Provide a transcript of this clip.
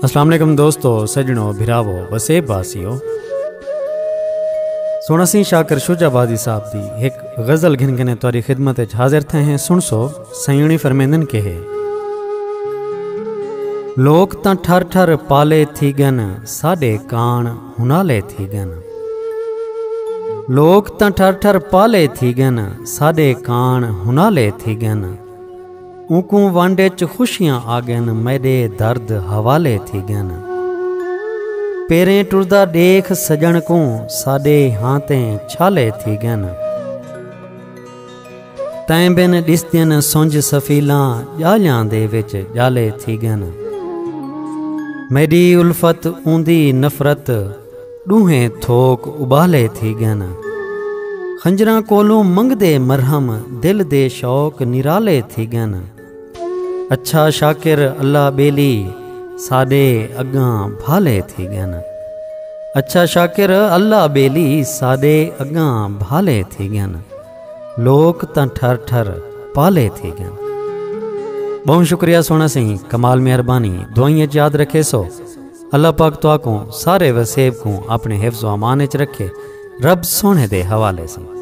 अस्सलाम वालेकुम दोस्तों, सजनों, भिरावो, वसेब वासियों। सोना सी शाकर शुजाबादी साहब दी एक गज़ल घिन घिने तुहारी खिदमत हाजिर थे हैं। सुन सो सयूणी फरमेंदन के है। लोग तां ठर ठर पाले थी गन, साडे कान हुनाले थी गन। लोग तां ठर ठर पाले थी गन, साडे कान हुनाले थी गन। ऊकू वांडे च खुशियां आ गन, मेरे दर्द हवाले थी गन। पेरें टुरदा देख सजन को, साडे हाथे छाले थी गन। तैं बिन दिसदियन सुंज सफीला, जालियां दे विच जाले थी गन। मेरी उल्फत ऊंदी नफरत, डूहे थोक उबाले थी गन। खंजरां कोलों मंगदे मरहम, दिल दे शौक निराले थी गन। अच्छा शाकिर अल्लाह बेली, साडे अगां भाले थी गन। अच्छा शाकिर अल्लाह बेली, साडे अगां भाले थी गन। लोग तां ठर ठर पाले थी गन। बहुत शुक्रिया सोना सिंह, कमाल मेहरबानी। दुआइयां याद रखे सो। अल्लाह पाक तुआ को सारे वसेब को अपने हिफ्ज़ व अमान च रखे। रब सोने दे हवाले से।